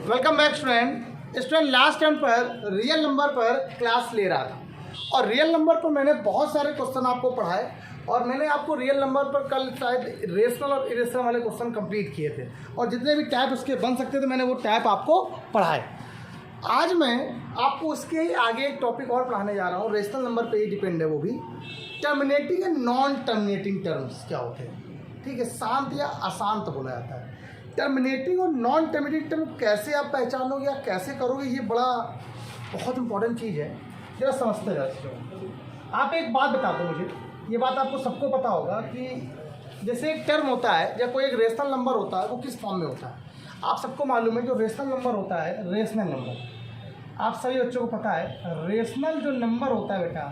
Welcome back student last time पर real number पर class ले रहा था और रियल नंबर पर मैंने बहुत सारे क्वेश्चन आपको पढ़ाए और मैंने आपको रियल नंबर पर कल शायद रेशनल और इरेशनल वाले क्वेश्चन कंप्लीट किए थे और जितने भी टाइप उसके बन सकते थे मैंने वो टाइप आपको पढ़ाए। आज मैं आपको उसके ही आगे एक टॉपिक और पढ़ाने जा रहा हूँ। रेशनल नंबर पे ही डिपेंड है वो भी। Terminating and non terminating terms क्या होते हैं, ठीक है, शांत या अशांत बोला जाता है। टर्मिनेटिंग और नॉन टर्मिनेटिंग टर्म कैसे आप पहचानोगे या कैसे करोगे, ये बड़ा बहुत इंपॉर्टेंट चीज़ है। जरा समझते जाए। आप एक बात बता दो मुझे, ये बात आपको सबको पता होगा कि जैसे एक टर्म होता है या कोई एक रेशनल नंबर होता है वो किस फॉर्म में होता है। आप सबको मालूम है जो रेशनल नंबर होता है, रेशनल नंबर, आप सभी बच्चों को पता है रेशनल जो नंबर होता है बेटा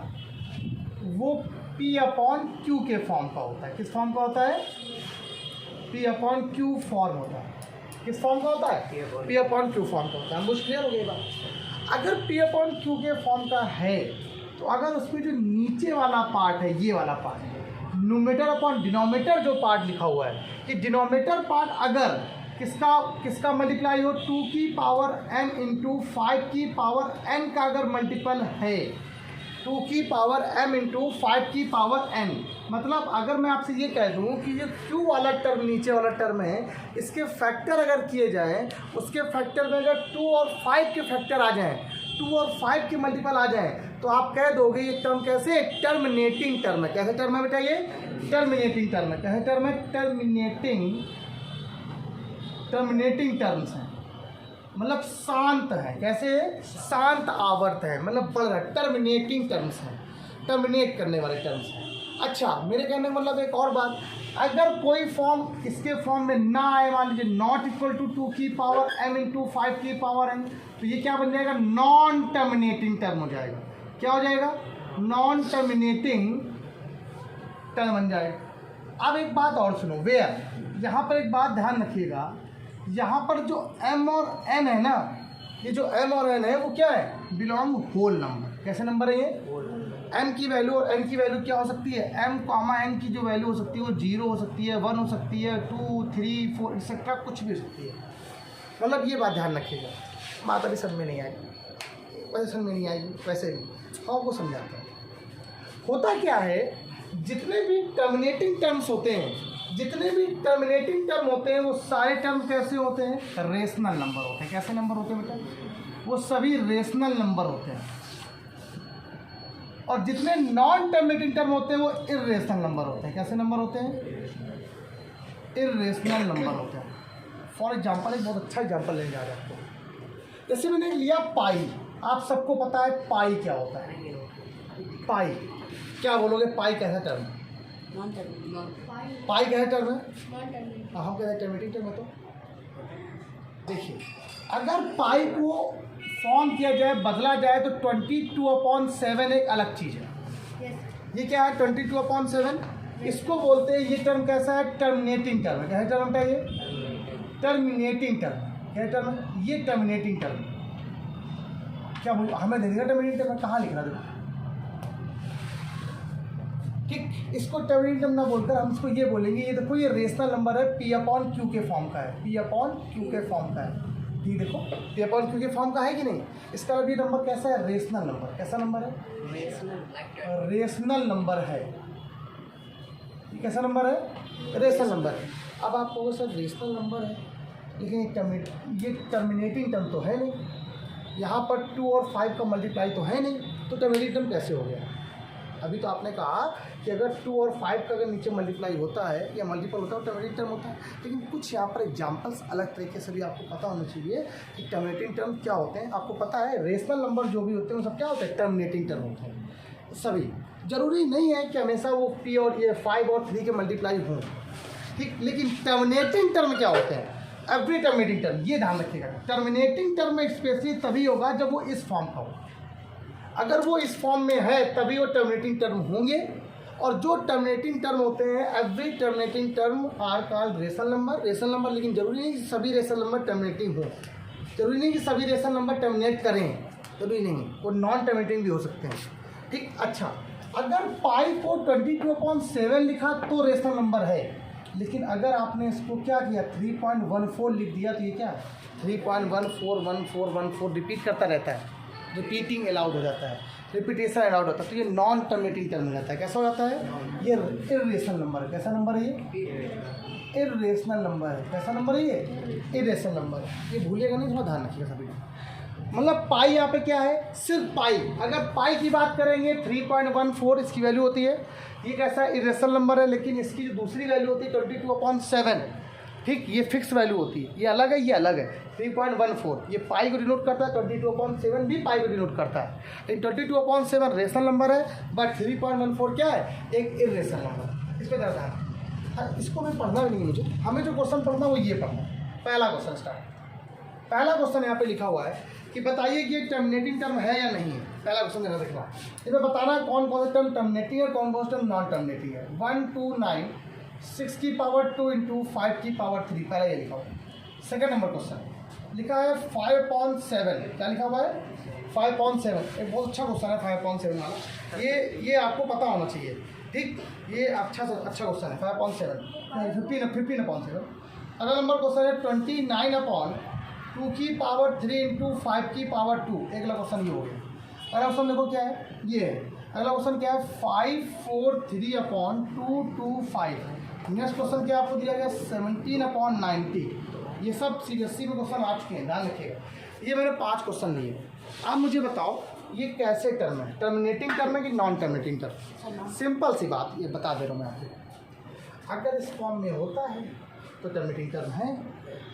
वो P/Q के फॉर्म का होता है। किस फॉर्म का होता है? P/Q फॉर्म होता है। किस फॉर्म का होता है? P/Q फॉर्म का होता है। मुझे क्लियर हो गई बात। अगर P/Q के फॉर्म का है तो अगर उसमें जो नीचे वाला पार्ट है, ये वाला पार्ट, न्यूमरेटर अपॉन डिनोमिनेटर जो पार्ट लिखा हुआ है, कि डिनोमिनेटर पार्ट अगर किसका मल्टीप्लाई हो 2 की पावर n इंटू 5 की पावर n का अगर मल्टीपल है, 2 की पावर m इंटू 5 की पावर n, मतलब अगर मैं आपसे ये कह दूँ कि ये Q वाला टर्म नीचे वाला टर्म है, इसके फैक्टर अगर किए जाएँ, उसके फैक्टर में अगर 2 और 5 के फैक्टर आ जाएँ, 2 और 5 के मल्टीपल आ जाएँ, तो आप कह दोगे ये टर्म कैसे? टर्मिनेटिंग टर्म है। कैसे टर्म है बेटा? ये टर्मिनेटिंग टर्म है। कैसे टर्म है? टर्मिनेटिंग टर्म्स हैं, मतलब शांत है। कैसे? शांत आवर्त है, मतलब बढ़ रहा है। टर्मिनेटिंग टर्म्स हैं, टर्मिनेट करने वाले टर्म्स हैं। अच्छा, मेरे कहने का मतलब एक और बात, अगर कोई फॉर्म इसके फॉर्म में ना आए, मान लीजिए नॉट इक्वल टू 2 की पावर m इंटू 5 की पावर n, तो ये क्या बन जाएगा? नॉन टर्मिनेटिंग टर्म हो जाएगा। क्या हो जाएगा? नॉन टर्मिनेटिंग टर्म बन जाएगा। अब एक बात और सुनो, वेयर, यहाँ पर एक बात ध्यान रखिएगा, यहाँ पर जो m और n है ना, ये जो m और n है वो क्या है? Belong whole number. कैसे नंबर है ये? m की वैल्यू और n की वैल्यू क्या हो सकती है? m, n की जो वैल्यू हो सकती है वो 0 हो सकती है, 1 हो सकती है, 2, 3, 4 एक्सेट्रा कुछ भी हो सकती है। मतलब ये बात ध्यान रखिएगा। बात अभी समझ में नहीं आएगी, वैसे समझ में नहीं आएगी, वैसे भी हम आपको समझाते हैं। होता क्या है, जितने भी टर्मिनेटिंग टर्म्स होते हैं, जितने भी टर्मिनेटिंग टर्म होते हैं वो सारे टर्म कैसे होते हैं? रेशनल नंबर होते हैं। कैसे नंबर होते हैं बेटा? वो सभी रेशनल नंबर होते हैं। और जितने नॉन टर्मिनेटिंग टर्म होते हैं वो इर्रेशनल नंबर होते हैं। कैसे नंबर होते हैं? इर्रेशनल नंबर होते हैं। फॉर एग्जाम्पल, एक बहुत अच्छा एग्जाम्पल लेने जा रहे हैं आपको। जैसे मैंने लिया पाई, आप सबको पता है पाई क्या होता है? पाई क्या बोलोगे? पाई कैसा टर्म है? पाई कैसा टर्म है? हम कहते हैं टर्मिनेटिंग टर्म है। तो देखिए, अगर पाई को फॉर्म किया जाए, बदला जाए, तो 22/7 एक अलग चीज़ है। ये क्या है? 22/7 इसको बोलते हैं। ये टर्म कैसा है? टर्मिनेटिंग टर्म है। कैसा टर्म है ये? Terminating term. क्या टर्म है ये? Terminating term. क्या बोल, हमें नहीं लिखा टर्मिनेटिंग टर्म, कहाँ लिख रहा देखो, ठीक। इसको टर्मिनेटिंग टर्म ना बोलकर हम इसको ये बोलेंगे, ये देखो ये रेशनल नंबर है, P/Q के फॉर्म का है। P/Q के फॉर्म का है, ठीक। देखो P/Q के फॉर्म का है कि नहीं? इसका मतलब ये नंबर कैसा है? Rational number. कैसा नंबर है? रेशनल नंबर है। ये कैसा नंबर है? रेशनल नंबर है। अब आप कहोगे सर रेशनल नंबर है लेकिन ये टर्मिनेटिंग टर्म तो है नहीं, यहाँ पर 2 और 5 का मल्टीप्लाई तो है नहीं, तो टर्मिनेटिंग टर्म कैसे हो गया? अभी तो आपने कहा कि अगर 2 और 5 का अगर नीचे मल्टीप्लाई होता है या मल्टीपल होता है तो टर्मिनेटिंग टर्म होता है। लेकिन कुछ यहाँ पर एग्जांपल्स अलग तरीके से भी आपको पता होना चाहिए कि टर्मिनेटिंग टर्म क्या होते हैं। आपको पता है रेशनल नंबर जो भी होते हैं वो सब क्या होते हैं? टर्मिनेटिंग टर्म होते हैं सभी। जरूरी नहीं है कि हमेशा वो P और ये 5 और 3 के मल्टीप्लाई हों, ठीक। लेकिन टर्मिनेटिंग टर्म क्या होते हैं? एवरी टर्मिनेटिंग टर्म, ये ध्यान रखिएगा, टर्मिनेटिंग टर्म स्पेशली तभी होगा जब वो इस फॉर्म का हो। अगर वो इस फॉर्म में है तभी वो टर्मिनेटिंग टर्म होंगे। और जो टर्मिनेटिंग टर्म होते हैं, every terminating term are called rational number. Rational number, लेकिन जरूरी नहीं कि सभी रेशनल नंबर टर्मिनेटिंग हो, जरूरी नहीं कि सभी रेशनल नंबर टर्मिनेट करें, जरूरी नहीं, वो नॉन टर्मिनेटिंग भी हो सकते हैं, ठीक। अच्छा, अगर पाई को 22/7 लिखा तो रेशनल नंबर है, लेकिन अगर आपने इसको क्या किया 3.14 लिख दिया तो ये क्या है 3.141414 रिपीट करता रहता है, रिपीटिंग अलाउड हो जाता है, रिपीटेशन अलाउड होता है, तो ये नॉन टर्मिनेटिंग टर्म हो जाता है। कैसा हो जाता है? ये इर्रेशनल नंबर है। कैसा नंबर है ये? इर्रेशनल नंबर है। कैसा नंबर है ये? इर्रेशनल नंबर है। ये भूलिएगा नहीं, थोड़ा ध्यान रखिएगा सभी। मतलब पाई यहाँ पे क्या है? सिर्फ पाई। अगर पाई की बात करेंगे 3.14 इसकी वैल्यू होती है। ये कैसा इरेशनल नंबर है, लेकिन इसकी जो दूसरी वैल्यू होती है 22/7, ठीक, ये फिक्स वैल्यू होती है। ये अलग है, ये अलग है। 3.14 ये पाई को डिनोट करता है, 22/7 भी पाई को डिनोट करता है। लेकिन 22/7 रेशनल नंबर है, बट 3.14 क्या है? एक इरेशनल नंबर है। इस पर ध्यान है। इसको मैं पढ़ना भी नहीं, मुझे हमें जो क्वेश्चन पढ़ना वो ये पढ़ना है। पहला क्वेश्चन स्टार्ट। पहला क्वेश्चन यहाँ पे लिखा हुआ है कि बताइए कि टर्मिनेटिंग टर्म है या नहीं है। पहला क्वेश्चन देना देखना, इसमें बताना है कौन कौन सा टर्म टर्मिनेटिंग है, कौन कौन सा टर्म नॉन टर्मिनेटिंग है। 1 2 9 6 की पावर 2 इंटू 5 की पावर 3, पहला ये लिखा हुआ है। सेकंड नंबर क्वेश्चन लिखा है 5/7, क्या लिखा हुआ है? 5/7। एक बहुत अच्छा क्वेश्चन है 5/7 वाला, ये आपको पता होना चाहिए, ठीक। ये अच्छा क्वेश्चन है 5/7, 15/7। अगला नंबर क्वेश्चन है 29/2 की पावर 3 इंटू 5 की पावर 2। अगला क्वेश्चन ये हो गया। अगला क्वेश्चन देखो क्या है, ये है। अगला क्वेश्चन क्या है? 543/225। नेक्स्ट क्वेश्चन क्या आपको दिया गया? 17/90। ये सब सीबीएसई में क्वेश्चन आ चुके हैं, ध्यान रखिएगा। ये मैंने 5 क्वेश्चन लिए। आप मुझे बताओ ये कैसे टर्म है? टर्मिनेटिंग टर्म है कि नॉन टर्मिनेटिंग टर्म? सिंपल सी बात ये बता दे रहा हूँ मैं आपको। अगर इस फॉर्म में होता है तो टर्मिनेटिंग टर्म है,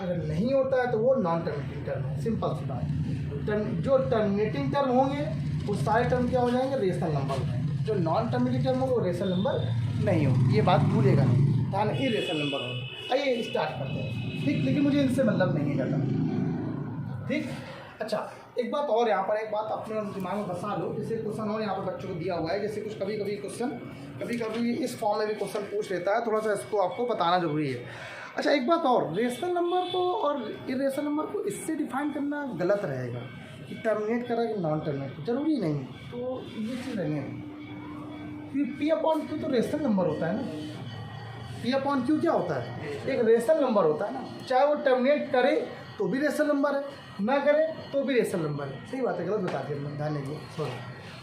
अगर नहीं होता है तो वो नॉन टर्मिनेटिंग टर्म है। सिंपल सी बात। जो टर्मिनेटिंग टर्म होंगे वो सारे टर्म क्या हो जाएंगे? रेशनल नंबर हो जाएंगे। जो नॉन टर्मिनेटिंग टर्म होंगे वो रेशनल नंबर नहीं हो। ये बात भूलेगा नहीं, ध्यान ये रेशनल नंबर हो। आइए स्टार्ट करते हैं, ठीक। लेकिन मुझे इनसे मतलब नहीं है ज़्यादा, ठीक। अच्छा, एक बात और यहाँ पर, एक बात अपने दिमाग में बसा लो। जैसे क्वेश्चन और यहाँ पर बच्चों को दिया हुआ है, जैसे कुछ कभी कभी इस फॉर्म में भी क्वेश्चन पूछ लेता है, थोड़ा सा इसको आपको बताना जरूरी है। अच्छा, एक बात और, रेशनल नंबर को और इरेशनल नंबर को इससे डिफाइन करना गलत रहेगा कि टर्मिनेट करा कि नॉन टर्मिनेट, जरूरी नहीं। तो ये चीज़ नहीं है। P/Q तो रेशनल नंबर होता है ना। P/Q क्या होता है? एक रेशनल नंबर होता है ना। चाहे वो टर्मिनेट करे तो भी रेशनल नंबर है, ना करे तो भी रेशनल नंबर है। सही बात है, गलत बता दिया, ध्यान दीजिए, सॉरी।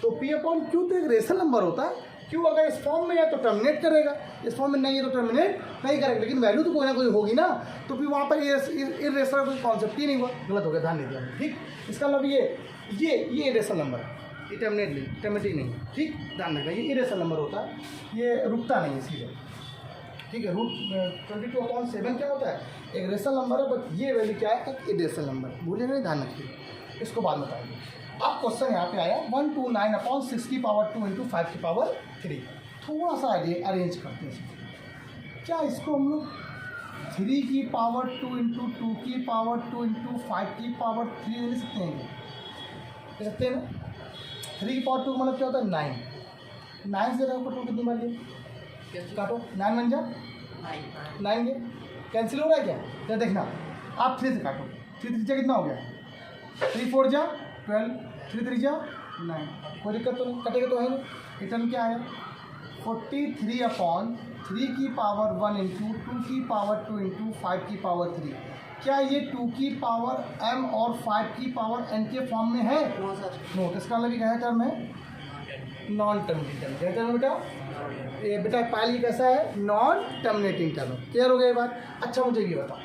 तो P/Q तो एक रेशनल नंबर होता है। क्यों? अगर इस फॉर्म में है तो टर्मिनेट करेगा, इस फॉर्म में नहीं है तो टर्मिनेट नहीं करेगा। लेकिन वैल्यू तो कोई ना कोई होगी ना, तो फिर वहाँ पर इरेशनल कोई कॉन्सेप्ट ही नहीं हुआ, गलत हो गया, ध्यान नहीं दिया, ठीक। इसका मतलब ये इरेशनल नंबर है, ये टर्मिनेटिंग नहीं, ठीक। ध्यान रखना, ये इरेशनल नंबर होता है, ये रुकता नहीं है सीधे, ठीक है। √22/7 क्या होता है? एक रेशनल नंबर है, बट ये वैल्यू क्या है? एक इरेशनल नंबर। भूलिएगा नहीं, ध्यान रखिए, इसको बाद में बताएंगे। अब क्वेश्चन यहाँ पे आया 129/6 की पावर 2 इंटू 5 की पावर 3। थोड़ा सा अरेंज करते हैं। क्या इसको हम लोग 3 की पावर 2 इंटू 2 की पावर 2 इंटू 5 की पावर 3 ले सकते हैं? ले सकते हैं ना। 3 की पावर 2 का मतलब क्या होता है? 9। 9 से रखो 2 कितनी बार लिए? काटो, 9 बन जा 9 के कैंसिल हो रहा है क्या? क्या देखना, आप 3 से काटो। 3 3 कितना हो गया? 3 4 जा 12, 3 3 जा 9। कोई दिक्कत तो नहीं, कटेगा तो है नहीं। रिटर्न क्या है? 43/3 की पावर 1 इंटू 2 की पावर 2 इंटू 5 की पावर 3। क्या ये 2 की पावर m और 5 की पावर n के फॉर्म में है? No sir, no. तो इसका मतलब क्या टर्म है? Non terminating term. क्या टर्म बेटा? ये बेटा पहले कैसा है? Non terminating term. क्लियर हो गया ये बात? अच्छा, मुझे ये बताओ,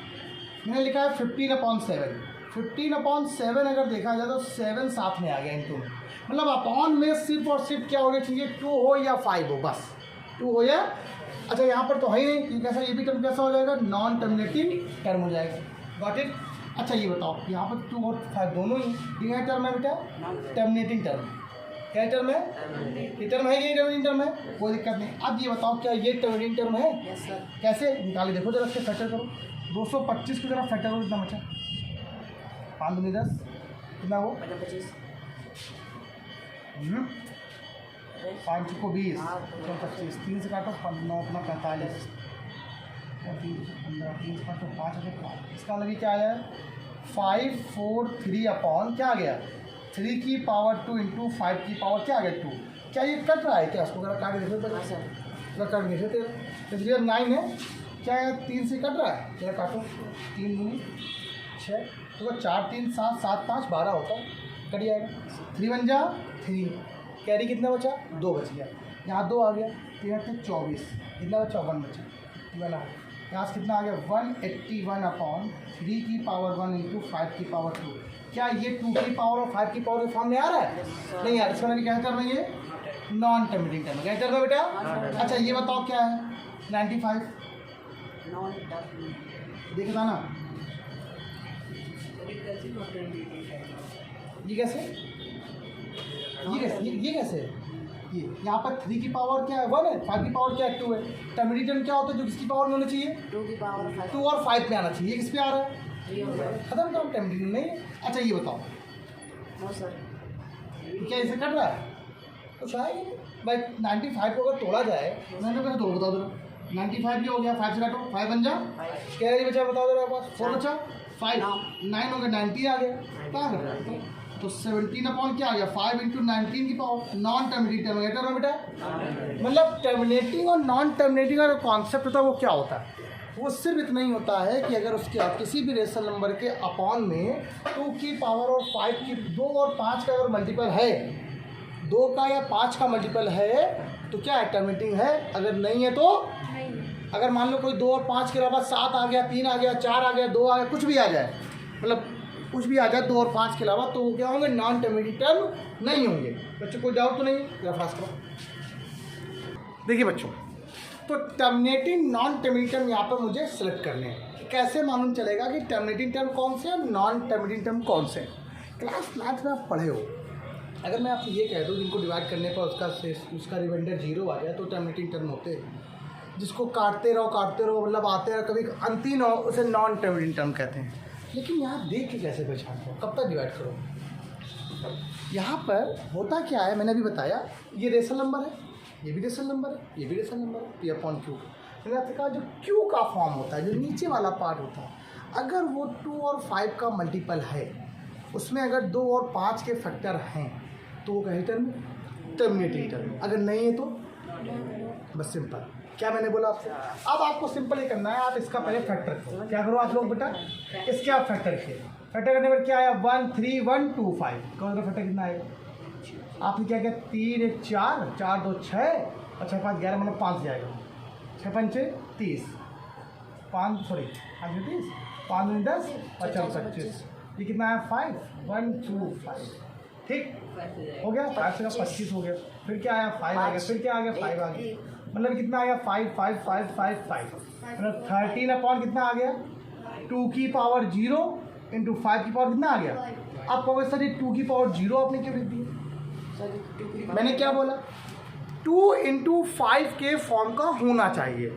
मैंने लिखा है 15/7। 15/7 अगर देखा जाए तो 7 साथ में आ गया इनटू में, मतलब अपॉन में सिर्फ और सिर्फ क्या होना चाहिए? 2 हो या 5 हो, बस 2 हो या। अच्छा, यहाँ पर तो है ही नहीं, कैसा? ये भी टर्म कैसा हो जाएगा? नॉन टर्मिनेटिंग टर्म हो जाएगा। Got it? अच्छा, ये बताओ, यहाँ पर 2 और 5 दोनों ही ये क्या टर्म है बेटा? Terminating term. क्या टर्म है? ये टर्म है, ये टर्मिनेटिंग टर्म है, कोई दिक्कत नहीं। अब ये बताओ, क्या ये टर्मिनेटिंग टर्म है? Yes sir. कैसे निकाले? देखो जरा, इसके फैक्टर करो। 225 को जरा फैक्टर करो, कितना बचा? 5 दूनी 10, कितना हो? 25। 5 को 20, 25, 3 से काटो 9 अपना 45, 15, 3 से काटो 5। इसका लगी क्या आया? 543 क्या आ गया? 3 की पावर 2 इंटू 5 की पावर क्या आ गया? 2। क्या ये कट रहा है क्या? उसको अगर काट के देखो, काट के देखो, इसलिए 9 है, क्या है 3 से कट रहा है, चलो काटो 3 दूनी 6, तो 4 3 7 7 5 12 होता है, कट जाएगा। 3 1 जा 3, कैरी कितना बचा 2 बच गया, यहाँ 2 आ गया, 3 8 24, कितना बचा 1 बचा, 1 आ गया। यहाँ से कितना आ गया 181/3 की पावर 1 इंटू 5 की पावर 2। क्या ये 2 की पावर और 5 की पावर के फॉर्म में आ रहा है? नहीं यार, इसका मैंने क्या टर्म है ये नॉन टर्मिनेटिंग टर्म। क्या टर्म है बेटा? अच्छा ये बताओ क्या है 95 देखा था ना, ये कैसे ये कैसे ये यहाँ पर 3 की पावर क्या है 1 है, 5 की पावर क्या है 2 है। टर्मिनेटिंग टर्म क्या होता है जो किसकी पावर में होना चाहिए 2 की पावर 5 2 और 5 में आना चाहिए, ये किस पे आ रहा है खत्म काम, टर्मिनेटिंग नहीं है। अच्छा ये बताओ नो सर क्या इसे कट रहा है कुछ आएगा भाई। 95 को अगर तोड़ा जाए, मैंने कैसे तोड़, बताओ जरा 95 ये हो गया, 5 से काटो 5 बन जा, क्या बचा बताओ जरा पास 4 बचा 5 9 हो गया 90 आ गया, क्या कर रहा है तो 17 अपॉन क्या आ गया 5 इंटू 19 की पावर। नॉन टर्मिनेटिंग टर्मिनेटर है बेटा, मतलब टर्मिनेटिंग और नॉन टर्मिनेटिंग का जो कॉन्सेप्ट होता है वो क्या होता है, वो सिर्फ इतना ही होता है कि अगर उसके किसी भी रेशनल नंबर के अपॉन में 2 की पावर और 5 की 2 और 5 का अगर मल्टीपल है, 2 का या 5 का मल्टीपल है तो क्या है टर्मिनेटिंग है, अगर नहीं है तो अगर मान लो कोई 2 और 5 के अलावा 7 आ गया 3 आ गया 4 आ गया 2 आ गया कुछ भी आ जाए, मतलब कुछ भी आ जाए 2 और 5 के अलावा, तो वो क्या होंगे नॉन टर्मिनेटिंग टर्म नहीं होंगे। बच्चों कोई डाउट तो नहीं, जरा फास्ट करो। देखिए बच्चों, तो टर्मिनेटिंग नॉन टर्मिनेटिंग टर्म यहाँ पर मुझे सेलेक्ट करने हैं कि कैसे मालूम चलेगा कि टर्मिनेटिंग टर्म कौन से और नॉन टर्मिनेटिंग टर्म कौन से। क्लास 9 में आप पढ़े हो, अगर मैं आपको ये कह दूँ जिनको डिवाइड करने पर उसका रिमाइंडर 0 आ जाए तो टर्मिनेटिंग टर्म होते हैं, जिसको काटते रहो मतलब आते रहो कभी अंतिम हो उसे नॉन टर्मिनेटिंग टर्म कहते हैं। लेकिन यहाँ देख के कैसे पहचानते हो, कब तक डिवाइड करो। यहाँ पर होता क्या है मैंने अभी बताया, ये रेशनल नंबर है, ये भी रेशनल नंबर है, ये भी रेशनल नंबर है, पी अपॉन क्यू। मैंने आपसे कहा जो क्यू का फॉर्म होता है, जो नीचे वाला पार्ट होता है, अगर वो 2 और 5 का मल्टीपल है, उसमें अगर 2 और 5 के फैक्टर हैं तो वो कहीं टर्म टर्मिनेटिंग टर्म, अगर नहीं है तो बस सिंपल। क्या मैंने बोला आपसे, अब आपको सिंपल ही करना है, आप इसका पहले फैक्टर करो। क्या करो आप लोग बेटा, इसके आप फैक्टर किए, फैक्टर करने पर क्या आया 1 3 1 2 5, कौन सा फैक्टर कितना आएगा, आपने क्या किया 3 1 4 4 2 6 और 6 5 11 मतलब 5 जाएगा, 6 5 30 5 सॉरी 5 30 5 10 और 4 25, ये कितना आया 5 1 2 5, ठीक हो गया। 5 से 25 हो गया, फिर क्या आया 5 आ गया, फिर क्या आ गया 5 आ गया, मतलब कितना आ गया 5 5 5 5 5, मतलब 13 अपॉन कितना आ गया 2 की पावर 0 इंटू 5 की पावर कितना आ गया। अब कहोगे सर ये 2 की पावर 0 आपने क्यों लिख दिया, मैंने क्या बोला 2 इंटू 5 के फॉर्म का होना चाहिए,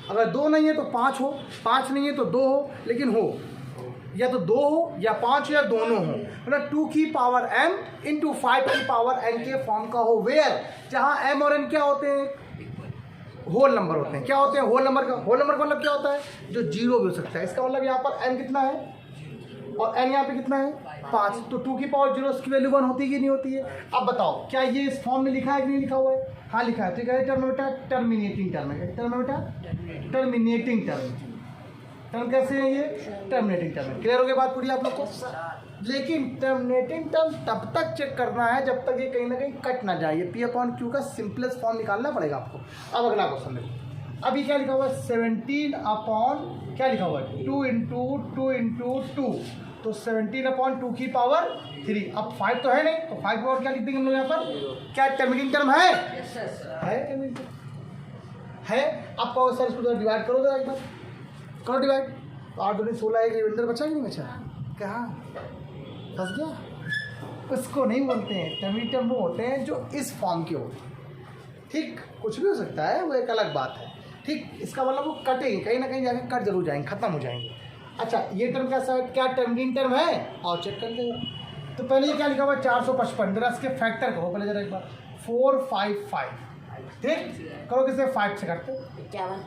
अगर 2 नहीं है तो 5 हो, 5 नहीं है तो 2 हो, लेकिन हो या तो 2 हो या 5 या दोनों हो, मतलब 2 की पावर m इंटू 5 की पावर n के फॉर्म का हो, वेयर जहाँ m और n क्या होते हैं होल नंबर होते हैं। क्या होते हैं होल नंबर का, होल नंबर का मतलब क्या होता है जो 0 भी हो सकता है, इसका मतलब यहाँ पर n कितना है और n यहाँ पे कितना है 5, तो 2 की पावर 0 उसकी वैल्यू 1 होती है कि नहीं होती है। अब बताओ क्या ये इस फॉर्म में लिखा है कि नहीं लिखा हुआ है, हाँ लिखा है, तो क्या टर्म बेटा टर्मिनेटिंग टर्म है, टर्म बेटा टर्मिनेटिंग टर्म, टर्म कैसे है ये टर्मिनेटिंग टर्म है। क्लियर हो गई बात पूरी आप लोग को। लेकिन टर्मिनेटिंग टर्म तब तक चेक करना है जब तक ये कहीं ना कहीं कट ना जाए, ये पी अपॉन क्यू का सिंपलेस्ट फॉर्म निकालना पड़ेगा आपको। अब अगला क्वेश्चन देखो, अभी क्या लिखा हुआ है 17 अपॉन क्या लिखा हुआ है 2 इंटू 2 इंटू 2, तो 17 अपॉन 2 की पावर 3। अब 5 तो है नहीं, तो 5 की पावर क्या लिख देंगे हम लोग यहाँ पर, क्या टर्मिनेटिंग टर्म है, टर्मिनेटिंग है। अब कहो सर इसको डिवाइड करो जरा एक बार, करो डिवाइड, तो 8 2 16 एक रिमाइंडर बचा कि नहीं बचा, कहाँ फंस गया। उसको नहीं बोलते हैं टर्मिनेटिंग टर्म, वो होते हैं जो इस फॉर्म के होते हैं, ठीक कुछ भी हो सकता है वो एक अलग बात है, ठीक इसका मतलब वो कटेंगे कहीं ना कहीं जाके कट जरूर जाएंगे, खत्म हो जाएंगे। अच्छा ये टर्म कैसा है, क्या टर्मिनेटिंग टर्म है, और चेक कर लेंगे। तो पहले ये क्या लिखा हुआ है 455, जरा इसके फैक्टर करो पहले जरा एक बार 4 5 5, ठीक करो किसे 5 से करते 51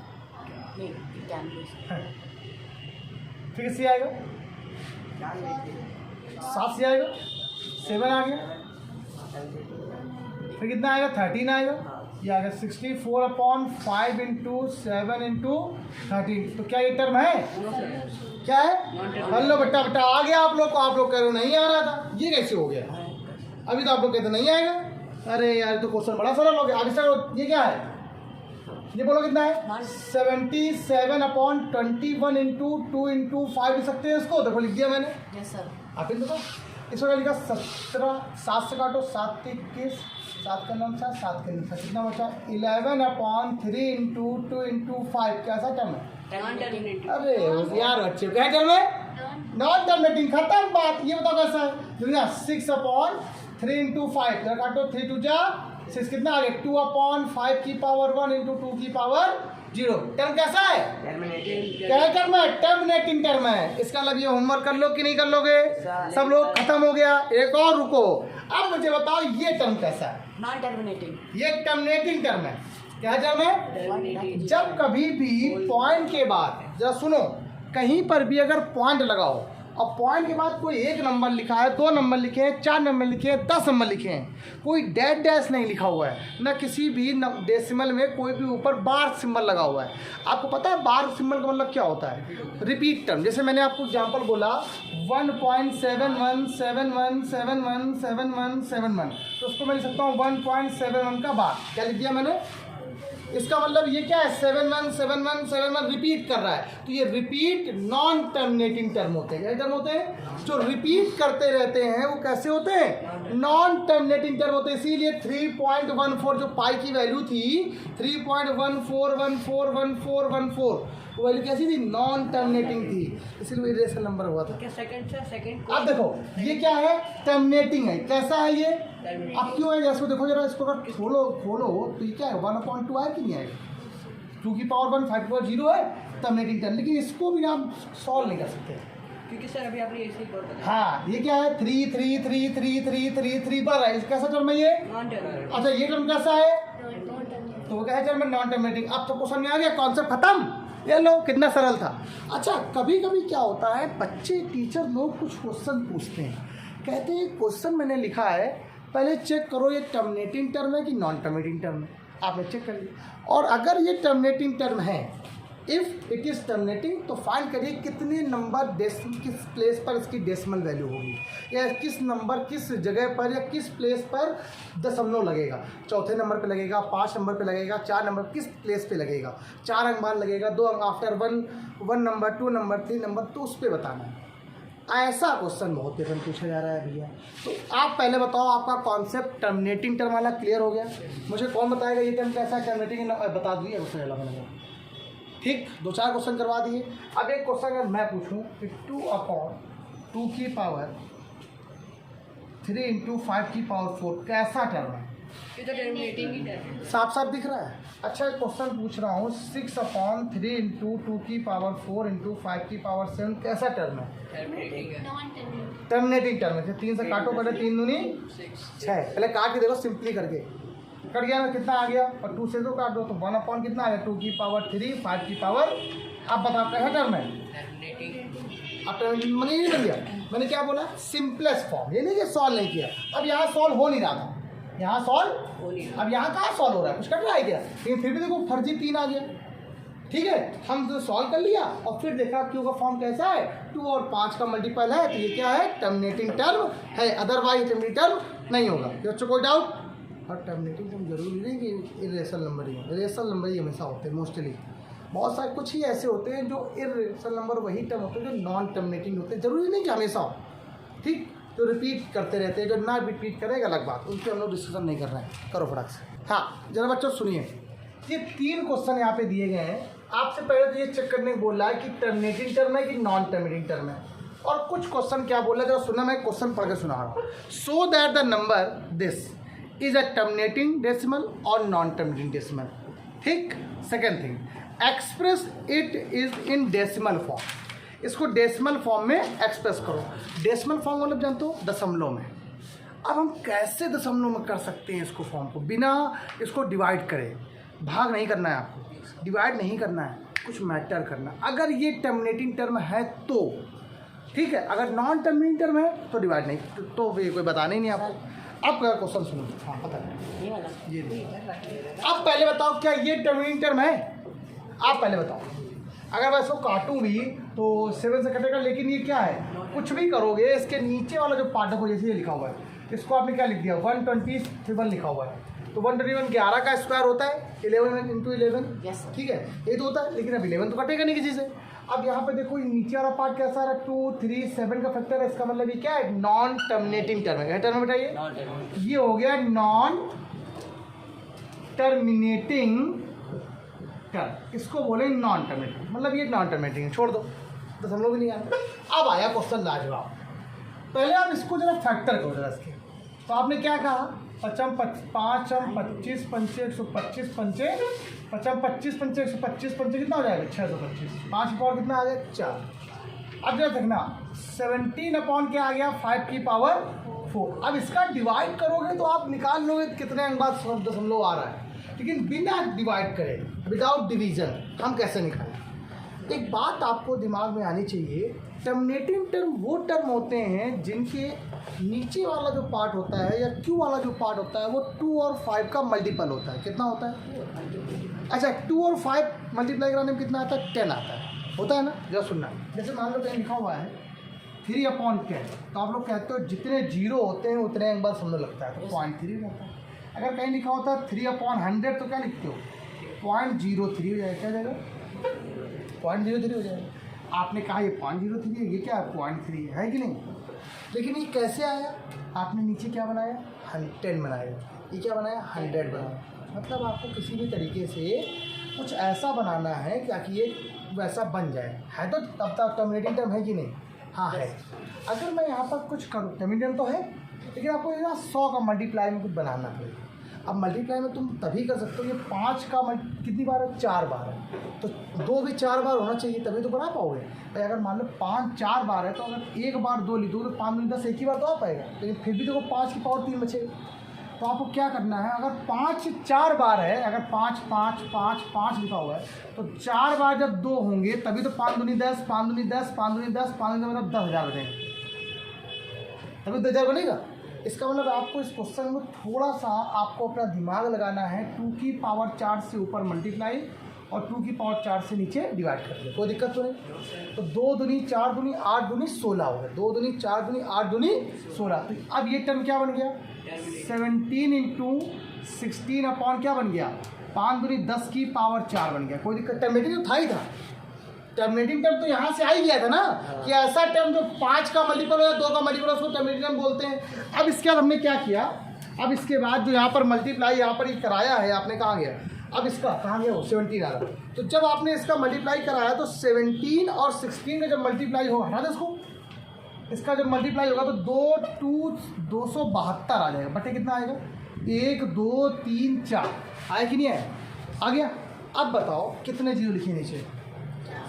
नहीं 91 फिर किससे आएगा 7 से आएगा, 7 आ गया, फिर कितना आएगा 13 आएगा, ये आ गया 64/5 इंटू 7 इंटू 13। तो क्या ये टर्म है? क्या है? हेलो बेटा बेटा आ गया आप लोग को, आप लोग कह रहे हो नहीं आ रहा था, ये कैसे हो गया? अभी तो आप लोग कहते नहीं आएगा। अरे यार तो क्वेश्चन बड़ा सरल हो गया। आगे सर ये क्या है? ये बोलो कितना है? 77/21 इंटू 2 इंटू 5 लिख सकते हैं इसको। देखो लिख दिया मैंने। Yes sir. आप इन देखो इसको क्या लिखा? 17, 7 से काटो, 7 से 21, 7 का 9 था, 7 का 9 था, कितना बचा? 11/3 इंटू 2 इंटू 5। कैसा टर्म है? अरे यार बच्चे क्या टर्म है? Non terminating. खत्म बात। ये बताओ कैसा है? 6/3 इंटू 5 काटो, 3 2 जा 6, कितना आ गया? 2/5 की पावर 1 इंटू 2 की पावर 0। टर्म कैसा है? क्या टर्म है? टर्मिनेटिंग टर्म है। इसका मतलब ये होमवर्क कर लो कि नहीं कर लोगे? सब लोग खत्म हो गया। एक और रुको, अब मुझे बताओ ये टर्म कैसा है? Non terminating. ये टर्मिनेटिंग टर्म है। क्या टर्म है? जब कभी भी पॉइंट के बाद, जरा सुनो, कहीं पर भी अगर पॉइंट लगाओ और पॉइंट के बाद कोई एक नंबर लिखा है, 2 नंबर लिखे हैं, 4 नंबर लिखे हैं, 10 नंबर लिखे हैं, कोई डैश डैश नहीं लिखा हुआ है, न किसी भी डेसिमल में कोई भी ऊपर बार सिंबल लगा हुआ है। आपको पता है बार सिंबल का मतलब क्या होता है? Repeat term. जैसे मैंने आपको एग्जांपल बोला 1.7171717171, तो उसको मैं लिख सकता हूँ 1.71 का बार। क्या लिख दिया मैंने? इसका मतलब ये क्या है? 717171 रिपीट कर रहा है। तो ये रिपीट नॉन टर्मिनेटिंग टर्म होते हैं। क्या टर्म होते हैं? जो रिपीट करते रहते हैं वो कैसे होते हैं? नॉन टर्मिनेटिंग टर्म होते हैं। इसीलिए 3.14 जो पाई की वैल्यू थी 3.14141414, वो वैल्यू कैसी थी? नॉन टर्मिनेटिंग थी, इसलिए इरेशनल नंबर हुआ था। सेकंड अब देखो ये क्या है? टर्मिनेटिंग है। कैसा है ये? अब क्यों है? जैसे देखो जरा इसको अगर खोलो तो ये क्या है? 1/2 आया कि नहीं आएगा? 2 की पावर 1 5 की पावर 0 है टर्मिनेटिंग टर्म। लेकिन इसको भी हम सॉल्व नहीं कर सकते क्योंकि सर अभी आपने ऐसे ही बोल बताया। हाँ ये क्या है? 3 3 3 3 3 3 3 बढ़ रहा है। कैसा टर्म है ये? Non terminating. अच्छा ये टर्म कैसा है? तो वो क्या है? Term non terminating. अब तो क्वेश्चन में आ गया, कॉन्सेप्ट खत्म। ये लो कितना सरल था। अच्छा कभी कभी क्या होता है, बच्चे टीचर लोग कुछ क्वेश्चन पूछते हैं, कहते हैं क्वेश्चन मैंने लिखा है, पहले चेक करो ये टर्मिनेटिंग टर्म है कि नॉन टर्मिनेटिंग टर्म है। आपने चेक कर लिया, और अगर ये टर्मिनेटिंग टर्म है, इफ़ इट इज़ टर्मिनेटिंग, तो फाइंड करिए कितने नंबर किस प्लेस पर इसकी डेसिमल वैल्यू होगी, या किस नंबर किस जगह पर या किस प्लेस पर दशमलव लगेगा। चौथे नंबर पे लगेगा, 5 नंबर पे लगेगा, 4 नंबर किस प्लेस पे लगेगा, 4 अंक बाद लगेगा, 2 अंक आफ्टर 1 नंबर 2 नंबर 3 नंबर, तो उस पर बताना है। ऐसा क्वेश्चन बहुत डिफरेंट पूछा जा रहा है भैया। तो आप पहले बताओ आपका कॉन्सेप्ट टर्मिनेटिंग टर्म वाला क्लियर हो गया? मुझे कौन बताएगा ये टर्म कैसा है? टर्मिनेटिंग बता दिए उससे पहला मैंने, ठीक 2-4 क्वेश्चन करवा दिए। अब एक क्वेश्चन अगर मैं पूछूं कि 2/2 की पावर 3 इंटू 5 की पावर 4 कैसा टर्म है? ये तो टर्मिनेटिंग ही टर्म है। साफ साफ दिख रहा है। अच्छा एक क्वेश्चन पूछ रहा हूँ 6/3 इंटू 2 की पावर 4 इंटू 5 की पावर 7 कैसा टर्म है? टर्मिनेटिंग है। टर्मिनेटिंग टर्म है। 3 से काटो, पहले 3 दूनी 6, पहले काट के देखो सिंपली करके, कट गया ना? कितना आ गया? और 2 से 2 काट दो तो 1/, कितना आ गया? 2 की पावर 3 5 की पावर। अब बताओ कैसा टर्म है? अब टर्मिनेटिंग मैंने नहीं बन गया। मैंने क्या बोला? Simplest form. ये नहीं कि सॉल्व नहीं किया। अब यहाँ सॉल्व हो नहीं रहा था, यहाँ सॉल्व हो नहीं, अब यहाँ कहाँ सॉल्व हो रहा है? कुछ कट रहा है क्या? लेकिन फिर भी देखो फर्जी 3 आ गया। ठीक है, हम तो सॉल्व कर लिया और फिर देखा क्यू का फॉर्म कैसा है? 2 और 5 का मल्टीपल है, तो ये क्या है? टर्मिनेटिंग टर्म है, अदरवाइज टर्मिनेटिंग टर्म नहीं होगा। बच्चों कोई डाउट? और टर्मिनेटिंग टर्म जरूरी नहीं कि इरेशनल नंबर ही हो, इरेशनल नंबर ही हमेशा होते हैं मोस्टली। बहुत सारे कुछ ही ऐसे होते हैं जो इरेशनल नंबर वही टर्म होते हैं जो नॉन टर्मिनेटिंग होते हैं, जरूरी नहीं कि हमेशा हो। ठीक, तो रिपीट करते रहते हैं, जो ना रिपीट करेगा अलग बात, उन पर हम लोग डिस्कशन नहीं कर रहे हैं। करो फटाक से। हाँ जरा बच्चों सुनिए, ये 3 क्वेश्चन यहाँ पे दिए गए हैं। आपसे पहले तो ये चेक करने को बोला है कि टर्मिनेटिंग टर्म है कि नॉन टर्मिनेटिंग टर्म है, और कुछ क्वेश्चन क्या बोला है जरा सुना, मैं क्वेश्चन पढ़ के सुना रहा हूँ। So that the number this is a terminating decimal और नॉन टर्मिनेटिंग डेसिमल। ठीक, second thing, express it is in decimal form. इसको डेसिमल फॉर्म में एक्सप्रेस करो। डेसिमल फॉर्म मतलब जानते हो? दशमलव में। अब हम कैसे दशमलव में कर सकते हैं इसको फॉर्म को, बिना इसको डिवाइड करे? भाग नहीं करना है आपको, डिवाइड नहीं करना है, कुछ मैटर करना। अगर ये टर्मिनेटिंग टर्म है तो ठीक है, अगर नॉन टर्मिनेटिंग टर्म है तो डिवाइड नहीं, तो ये कोई बताना ही नहीं आपको। अब क्वेश्चन सुनो। हाँ पता है ये वाला ये ये देखो। इधर रख देना। अब पहले बताओ क्या ये टर्मिनेटिंग टर्म है? आप पहले बताओ। अगर मैं इसको काटूं भी तो 7 से कटेगा, लेकिन ये क्या है? कुछ भी करोगे इसके नीचे वाला जो पार्ट है जैसे ये लिखा हुआ है, इसको आपने क्या लिख दिया? 127 लिखा हुआ है। तो 121 11 का स्क्वायर होता है 11 इंटू 11, Yes, sir. ठीक है, ये तो होता है। लेकिन अब 11 तो कटेगा नहीं किसी से। अब यहाँ पे देखो ये नीचे वाला पार्ट कैसा है? 2 3 7 का फैक्टर है। इसका मतलब ये क्या है? नॉन टर्मिनेटिंग टर्म है। क्या टर्म बताइए? ये हो गया नॉन टर्मिनेटिंग टर्म। इसको बोले नॉन टर्मिनेटिंग, मतलब ये नॉन टर्मिनेटिंग, छोड़ दो तो हम लोग भी नहीं आए। अब आया क्वेश्चन लाजवाब। पहले आप इसको जरा फैक्टर करो जरा इसके। तो आपने क्या कहा? 5 25 पंचे 125 पंचे 25 पंचे 125 पंचे कितना हो जाएगा? 625। 5 की पावर कितना आ गया? 4। अब जरा देखना 17 अपॉन क्या आ गया? 5 की पावर 4। अब इसका डिवाइड करोगे तो आप निकाल लोगे कितने अंक बाद दशमलव आ रहा है, लेकिन बिना डिवाइड करे, विदाउट डिवीजन हम कैसे निकालें? एक बात आपको दिमाग में आनी चाहिए, टर्मिनेटिंग टर्म वो टर्म होते हैं जिनके नीचे वाला जो पार्ट होता है या क्यू वाला जो पार्ट होता है वो 2 और 5 का मल्टीपल होता है। कितना होता है? अच्छा, 2 और 5 मल्टीप्लाई कराने में कितना आता है? 10 आता है। होता है ना? जरा सुनना। जैसे मान लो कहीं लिखा हुआ है 3 अपॉन 10, तो आप लोग कहते हो जितने जीरो होते हैं उतने एक बार समझ लगता है, तो 0.3 रहता है। अगर कहीं लिखा होता है 3 अपॉन 100, तो क्या लिखते हो? 0.03 हो जाएगा। क्या जाएगा? 0.03 हो जाएगा। आपने कहा ये 0.03 है, ये क्या है? 0.3 है कि नहीं? लेकिन ये कैसे आया? आपने नीचे क्या बनाया? 10 बनाया। ये क्या बनाया? 100 बनाया। मतलब आपको किसी भी तरीके से कुछ ऐसा बनाना है ताकि ये वैसा बन जाए। है तो तब तक टर्मिनेटिंग टर्म है कि नहीं? हाँ है। अगर मैं यहाँ पर कुछ करूँ, टर्मिनेटिंग तो है, लेकिन आपको यहाँ 100 का मल्टीप्लाई में कुछ बनाना पड़ेगा। अब मल्टीप्लाई में तुम तभी कर सकते हो, ये 5 का कितनी बार है? 4 बार है, तो 2 भी 4 बार होना चाहिए तभी तो बना पाओगे। भाई अगर मान लो 5 4 बार है, तो अगर एक बार 2 लिख दो तो 5 दूनी 10 एक ही बार तो आ पाएगा, लेकिन फिर भी देखो 5 की पावर 3 बचेगा। तो आपको क्या करना है? अगर 5 4 बार है, अगर 5 5 5 5 लिखा हुआ है, तो 4 बार जब 2 होंगे तभी तो 5 दूनी 10 5 दूनी 10 5 दूनी 10 5 दूनी मतलब 10,000 बनेंगे, तभी 10,000 बनेगा। इसका मतलब आपको इस क्वेश्चन में थोड़ा सा आपको अपना दिमाग लगाना है। 2 की पावर 4 से ऊपर मल्टीप्लाई और 2 की पावर 4 से नीचे डिवाइड कर दे, कोई दिक्कत तो नहीं। तो 2 दूनी 4 दूनी 8 दूनी 16 हो गया। 2 दूनी 4 दूनी 8 दूनी 16। तो अब ये टर्म क्या बन गया? 17 इंटू 16 अपॉन क्या बन गया? 5 दूनी 10 की पावर 4 बन गया। कोई दिक्कत? टर्मिनेटिंग तो था ही था। टर्मिनेटिंग टर्म तो यहाँ से आ ही गया था ना, कि ऐसा टर्म जो 5 का मल्टीपल हो या 2 का मल्टीपल हो उसको टर्मिनेटिंग टर्म बोलते हैं। अब इसके बाद हमने क्या किया? अब इसके बाद जो यहाँ पर मल्टीप्लाई यहाँ पर ही कराया है आपने, कहाँ गया? अब इसका कहाँ गया? वो 17 आ रहा। तो जब आपने इसका मल्टीप्लाई कराया तो 17 और 16 का जब मल्टीप्लाई होगा, हटा दो इसको, इसका जब मल्टीप्लाई होगा तो 272 आ जाएगा। बटे कितना आएगा? 1 2 3 4 आया कि नहीं आया? आ गया। अब बताओ कितने जीरो लिखे नीचे?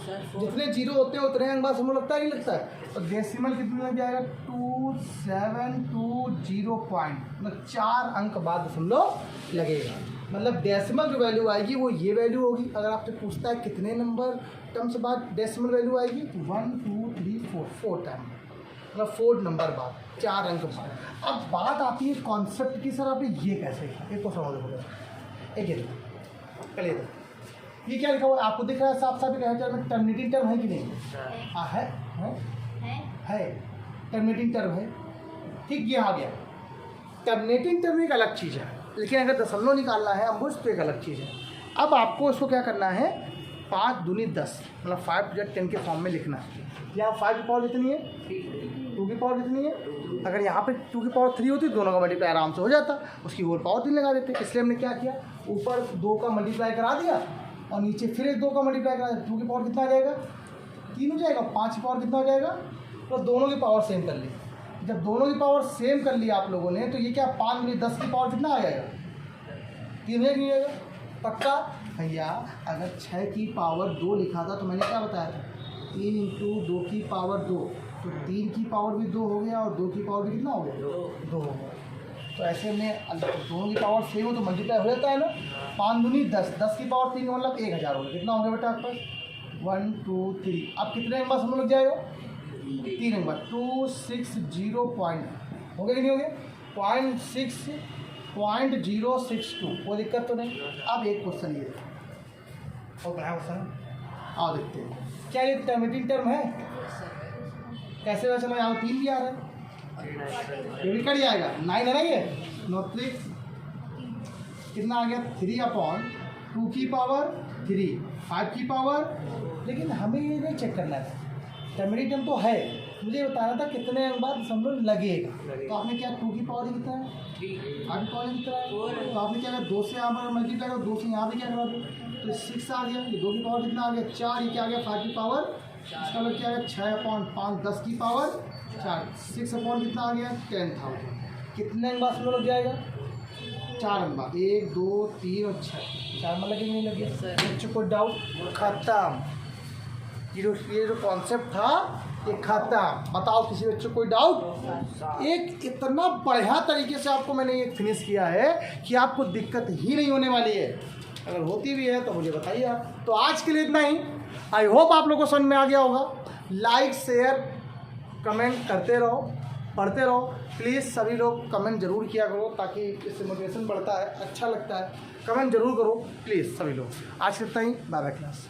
जितने जीरो होते हैं उतने अंक बाद समझ लगता है नहीं लगता है? तो डेसिमल कितने लग जाएगा? 2720 पॉइंट, मतलब 4 अंक बाद दशमलव लगेगा। मतलब डेसिमल जो वैल्यू आएगी वो ये वैल्यू होगी। अगर आपसे पूछता है कितने नंबर टर्म से बाद डेसिमल वैल्यू आएगी, तो 1 2 3 4 टाइम, मतलब 4 नंबर बाद, 4 अंक बाद। अब बात आती है कॉन्सेप्ट की, सर आपने ये कैसे किया? एक को समझ लो। एक ये ये क्या लिखा हुआ है? आपको दिख रहा है साफ साफ? टर्मिनेटिंग टर्म है कि नहीं? हाँ है टर्मिनेटिंग टर्म है। ठीक, ये आ गया। टर्मिनेटिंग टर्म एक अलग चीज़ है, लेकिन अगर दशमलव निकालना है अंबुज तो एक अलग चीज़ है। अब आपको इसको क्या करना है? 5 दूनी 10, मतलब 5 + 10 के फॉर्म में लिखना है। यहाँ 5 की पावर कितनी है? 2 की पावर कितनी है? अगर यहाँ पे 2 की पावर 3 होती, दोनों का मल्टीप्लाई आराम से हो जाता, उसकी होल पावर 3 लगा देते। इसलिए हमने क्या किया? ऊपर 2 का मल्टीप्लाई करा दिया और नीचे फिर एक 2 का मल्टीप्लाई करा दिया। 2 की पावर कितना आ जाएगा? 3 हो जाएगा। 5 की पावर कितना हो जाएगा? तो दोनों की पावर सेम कर ली। जब दोनों की पावर सेम कर ली आप लोगों ने, तो ये क्या 5 × 10 की पावर कितना आ जाएगा? 3 नहीं आएगा? पक्का भैया? अगर 6 की पावर 2 लिखा था तो मैंने क्या बताया था? 3 × 2 की पावर 2, तो 3 की पावर भी 2 हो गया और 2 की पावर भी कितना हो गया? 2 हो गया। तो ऐसे में दोनों की पावर सेम हो तो मल्टीप्लाई हो जाता है ना। 5 दूनी 10, 10 की पावर 3 मतलब 1000 हो गया। कितना हो गया बेटा आपके पास? 1 2 3। अब कितने अंक बाद समझ लग जाएगा? 3 अंक बाद 260 पॉइंट हो गया कि नहीं हो गया? 0.062, कोई दिक्कत तो नहीं। अब एक क्वेश्चन ये और बढ़ाया क्वेश्चन, आओ देखते हैं क्या ये टर्मिनेटिंग टर्म है। कैसे पता चला, यहाँ 3 भी आ रहा है, ये भी कट जाएगा। 9 है ना ये, 9 3 कितना आ गया, 3/2 की पावर 3, 5 की पावर। लेकिन हमें ये नहीं चेक करना था, टर्मिनेटिंग टर्म तो है, मुझे बताना था कितने अंक बाद समझ लगेगा। तो आपने क्या 2 की पावर कितना है, 5 की पावर कितना है, तो आपने क्या करा 2 से यहाँ पर मल्टीप्लाई करो, 2 से यहाँ पे क्या करा दो, तो 6 आ गया। ये 2 की पावर कितना आ गया 4, ये क्या आ गया 5 की पावर, इसका मतलब क्या आ गया 6/5, 10 की पावर 4, 6 कितना आ गया 10,000। कितने अंक बाद समझ लग जाएगा, 4 अंक बाद, 1 2 3 और 6, 4 में लगे नहीं लगे। बच्चों को डाउट खत्म, ये जो कॉन्सेप्ट था ये खत्म। बताओ किसी बच्चों कोई डाउट। एक इतना बढ़िया तरीके से आपको मैंने ये फिनिश किया है कि आपको दिक्कत ही नहीं होने वाली है। अगर होती भी है तो मुझे बताइए आप। तो आज के लिए इतना ही। आई होप आप लोगों को समझ में आ गया होगा। लाइक शेयर कमेंट करते रहो, पढ़ते रहो। प्लीज़ सभी लोग कमेंट जरूर किया करो, ताकि इससे मोटिवेशन बढ़ता है, अच्छा लगता है। कमेंट जरूर करो प्लीज़ सभी लोग। आज के इतना ही, बाय बाय क्लास।